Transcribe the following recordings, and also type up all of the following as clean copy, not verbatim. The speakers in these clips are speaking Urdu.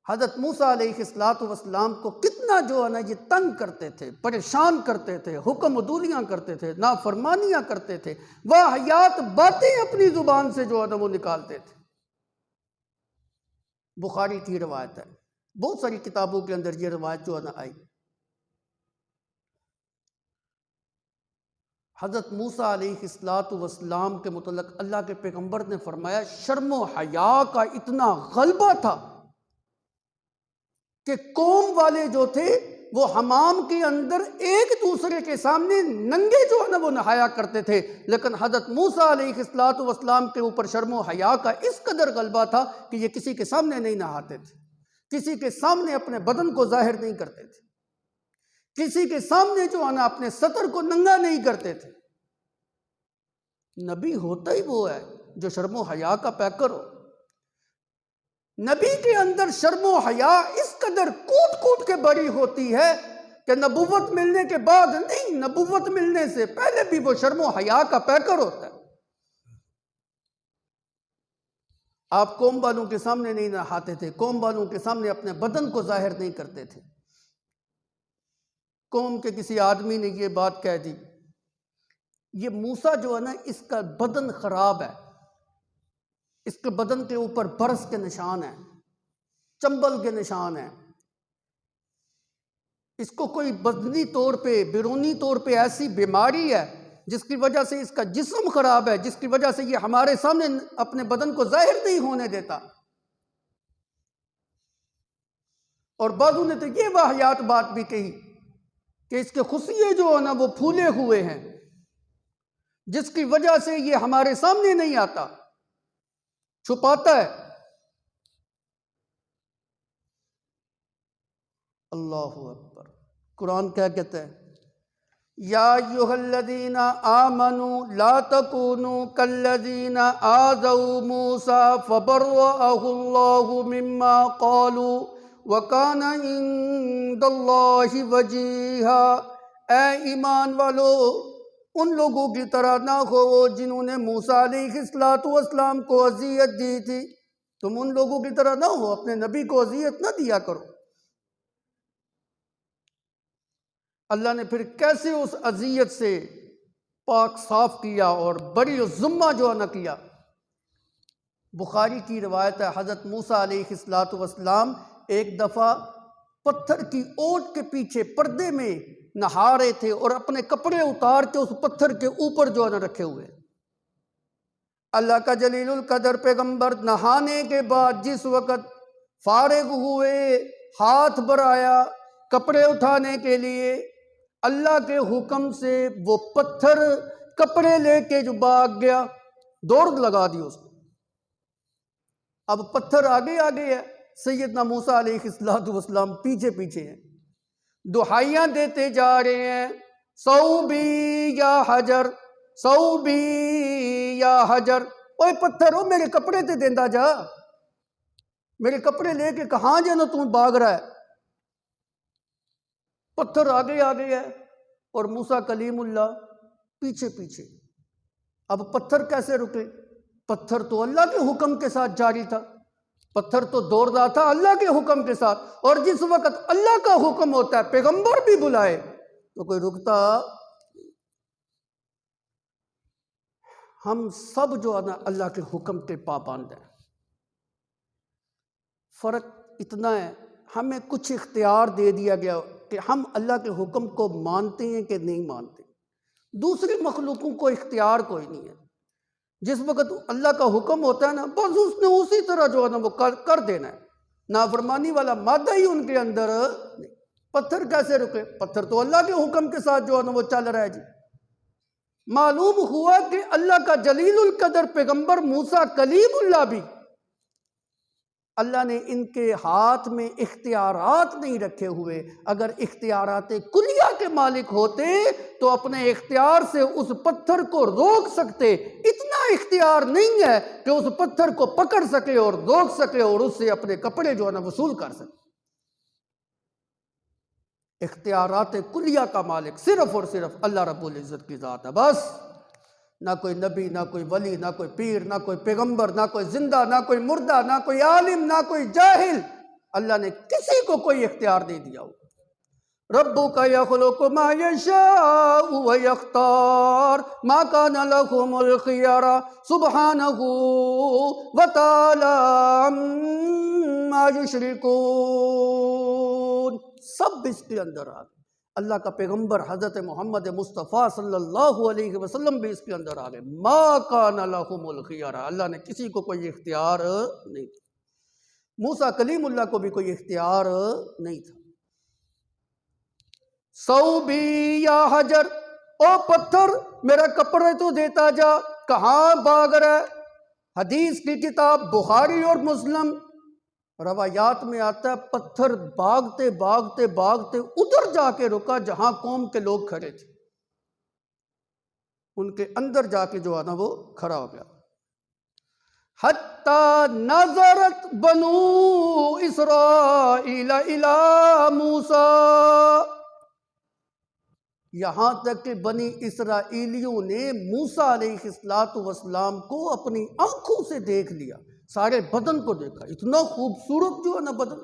حضرت موسیٰ علیہ السلام کو کتنا جو ہے نا یہ تنگ کرتے تھے، پریشان کرتے تھے، حکم عدولیاں کرتے تھے، نافرمانیاں کرتے تھے، واہیات باتیں اپنی زبان سے جو ہے نا وہ نکالتے تھے۔ بخاری کی روایت ہے، بہت ساری کتابوں کے اندر یہ روایت جو ہے نا آئی۔ حضرت موسیٰ علیہ السلام کے متعلق اللہ کے پیغمبر نے فرمایا شرم و حیا کا اتنا غلبہ تھا کہ قوم والے جو تھے وہ حمام کے اندر ایک دوسرے کے سامنے ننگے جو ہے نا وہ نہایا کرتے تھے، لیکن حضرت موسیٰ علیہ السلام کے اوپر شرم و حیا کا اس قدر غلبہ تھا کہ یہ کسی کے سامنے نہیں نہاتے تھے، کسی کے سامنے اپنے بدن کو ظاہر نہیں کرتے تھے، کسی کے سامنے جو ہے نا اپنے سطر کو ننگا نہیں کرتے تھے۔ نبی ہوتا ہی وہ ہے جو شرم و حیا کا پیکر ہو۔ نبی کے اندر شرم و حیا اس قدر کوٹ کوٹ کے بڑی ہوتی ہے کہ نبوت ملنے کے بعد نہیں، نبوت ملنے سے پہلے بھی وہ شرم و حیا کا پیکر ہوتا ہے۔ آپ قوم والوں کے سامنے نہیں نہاتے تھے، قوم والوں کے سامنے اپنے بدن کو ظاہر نہیں کرتے تھے۔ قوم کے کسی آدمی نے یہ بات کہہ دی، یہ موسیٰ جو ہے نا اس کا بدن خراب ہے، اس کے بدن کے اوپر برس کے نشان ہیں، چنبل کے نشان ہیں، اس کو کوئی بدنی طور پہ بیرونی طور پہ ایسی بیماری ہے جس کی وجہ سے اس کا جسم خراب ہے، جس کی وجہ سے یہ ہمارے سامنے اپنے بدن کو ظاہر نہیں ہونے دیتا۔ اور بعضوں نے تو یہ واہیات بات بھی کہی کہ اس کے خصیے جو ہے نا وہ پھولے ہوئے ہیں، جس کی وجہ سے یہ ہمارے سامنے نہیں آتا، چھپاتا ہے۔ اللہ اکبر۔ قرآن کیا کہتا ہے؟ یا ایھا الذین آمنوا لا تکونوا کالذین آذوا موسیٰ فبرأہ اللہ مما قالوا وکان عند اللہ وجیہا۔ اے ایمان والو، ان لوگوں کی طرح نہ ہو جنہوں نے موسیٰ علیہ السلام کو اذیت دی تھی۔ تم ان لوگوں کی طرح نہ ہو، اپنے نبی کو اذیت نہ دیا کرو۔ اللہ نے پھر کیسے اس اذیت سے پاک صاف کیا اور بری ذمہ جو نہ کیا۔ بخاری کی روایت ہے، حضرت موسیٰ علیہ السلام ایک دفعہ پتھر کی اوٹ کے پیچھے پردے میں نہا رہے تھے اور اپنے کپڑے اتار کے اس پتھر کے اوپر جو نہ رکھے ہوئے۔ اللہ کا جلیل القدر پیغمبر نہانے کے بعد جس وقت فارغ ہوئے، ہاتھ بڑھایا کپڑے اٹھانے کے لیے، اللہ کے حکم سے وہ پتھر کپڑے لے کے جو بھاگ گیا، دوڑ لگا دی اس کو۔ اب پتھر آگے آگے ہے، سیدنا موسیٰ علیہ السلام پیچھے پیچھے ہیں، دہائیاں دیتے جا رہے ہیں، صوبی یا حجر، صوبی یا حجر، اوے پتھر ہو میرے کپڑے تے دیندا جا، میرے کپڑے لے کے کہاں جانا تم بھاگ رہا ہے۔ پتھر آگے آگے ہے اور موسیٰ کلیم اللہ پیچھے پیچھے۔ اب پتھر کیسے رکے؟ پتھر تو اللہ کے حکم کے ساتھ جاری تھا، پتھر تو دوڑ رہا تھا اللہ کے حکم کے ساتھ، اور جس وقت اللہ کا حکم ہوتا ہے پیغمبر بھی بلائے تو کوئی رکتا۔ ہم سب جو ہے نا اللہ کے حکم کے پابند ہیں، فرق اتنا ہے ہمیں کچھ اختیار دے دیا گیا کہ ہم اللہ کے حکم کو مانتے ہیں کہ نہیں مانتے۔ دوسری مخلوقوں کو اختیار کوئی نہیں ہے، جس وقت اللہ کا حکم ہوتا ہے نا بس اس نے اسی طرح جو ہے نا وہ کر دینا ہے، نافرمانی والا مادہ ہی ان کے اندر نہیں۔ پتھر کیسے رکے؟ پتھر تو اللہ کے حکم کے ساتھ جو ہے نا وہ چل رہا ہے جی۔ معلوم ہوا کہ اللہ کا جلیل القدر پیغمبر موسیٰ کلیم اللہ بھی، اللہ نے ان کے ہاتھ میں اختیارات نہیں رکھے ہوئے۔ اگر اختیارات کلیہ کے مالک ہوتے تو اپنے اختیار سے اس پتھر کو روک سکتے، اتنا اختیار نہیں ہے کہ اس پتھر کو پکڑ سکے اور روک سکے اور اس سے اپنے کپڑے جو ہے نا وصول کر سکے۔ اختیارات کلیہ کا مالک صرف اور صرف اللہ رب العزت کی ذات ہے، بس۔ نہ کوئی نبی، نہ کوئی ولی، نہ کوئی پیر، نہ کوئی پیغمبر، نہ کوئی زندہ، نہ کوئی مردہ، نہ کوئی عالم، نہ کوئی جاہل، اللہ نے کسی کو کوئی اختیار نہیں دیا ہو۔ ربک یخلق ما یشاء ویختار ما کان لهم الخیارہ سبحانہ وتعالی عما یشرکون۔ سب اس کے اندر آ گئے۔ اللہ کا پیغمبر حضرت محمد مصطفیٰ صلی اللہ علیہ وسلم بھی اس کے اندر آ گئے۔ ما کان لهم الخیارہ، اللہ نے کسی کو کوئی اختیار نہیں تھا۔ موسیٰ کلیم اللہ کو بھی کوئی اختیار نہیں تھا۔ صوبی یا حجر، او پتھر میرا کپڑے تو دیتا جا، کہاں بھاگ رہا ہے؟ حدیث کی کتاب بخاری اور مسلم روایات میں آتا ہے پتھر بھاگتے بھاگتے بھاگتے ادھر جا کے رکا جہاں قوم کے لوگ کھڑے تھے، ان کے اندر جا کے جو ہے نا وہ کھڑا ہو گیا۔ حتی نظرت بنو اسرائیل الی موسیٰ، یہاں تک کہ بنی اسرائیلیوں نے موسیٰ علیہ السلام کو اپنی آنکھوں سے دیکھ لیا، سارے بدن کو دیکھا، اتنا خوبصورت جو ہے نا بدن،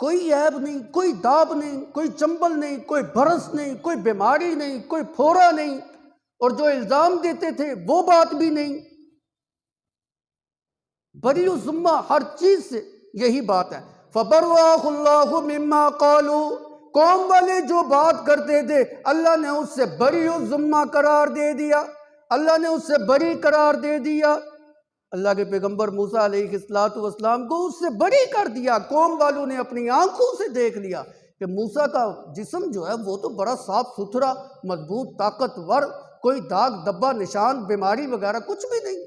کوئی عیب نہیں، کوئی داغ نہیں، کوئی چنبل نہیں، کوئی برس نہیں، کوئی بیماری نہیں، کوئی پھوڑا نہیں، اور جو الزام دیتے تھے وہ بات بھی نہیں، بری و ذمہ ہر چیز سے یہی بات ہے۔ فَبَرَّأَهُ اللَّهُ مِمَّا قَالُوا، قوم والے جو بات کرتے تھے اللہ نے اس سے بری و ذمہ قرار دے دیا، اللہ نے اس سے بری قرار دے دیا۔ اللہ کے پیغمبر موسیٰ علیہ السلام کو اس سے بری کر دیا۔ قوم والوں نے اپنی آنکھوں سے دیکھ لیا کہ موسیٰ کا جسم جو ہے وہ تو بڑا صاف ستھرا، مضبوط، طاقتور، کوئی داغ دبا نشان بیماری وغیرہ کچھ بھی نہیں۔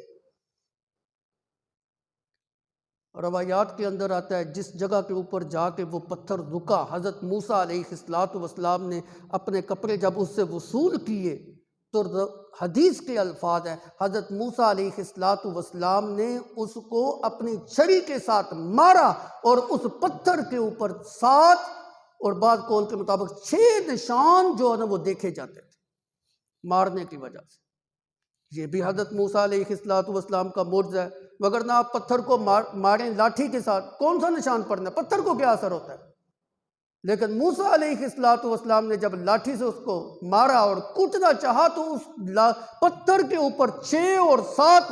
روایات کے اندر آتا ہے جس جگہ کے اوپر جا کے وہ پتھر رکا، حضرت موسیٰ علیہ السلام نے اپنے کپڑے جب اس سے وصول کیے تو حدیث کے الفاظ ہیں حضرت موسیٰ علیہ السلام نے اس کو اپنی چھری کے ساتھ مارا اور اس پتھر کے اوپر 7 اور بعض قول کے مطابق 6 نشان جو ہے نا وہ دیکھے جاتے تھے مارنے کی وجہ سے۔ یہ بھی حضرت موسیٰ علیہ السلام کا معجزہ ہے، وگرنہ آپ پتھر کو ماریں لاٹھی کے ساتھ کون سا نشان پڑنا ہے؟ پتھر کو کیا اثر ہوتا ہے؟ لیکن موسیٰ علیہ السلام نے جب لاٹھی سے اس کو مارا اور کوٹنا چاہا تو اس پتھر کے اوپر 6 اور 7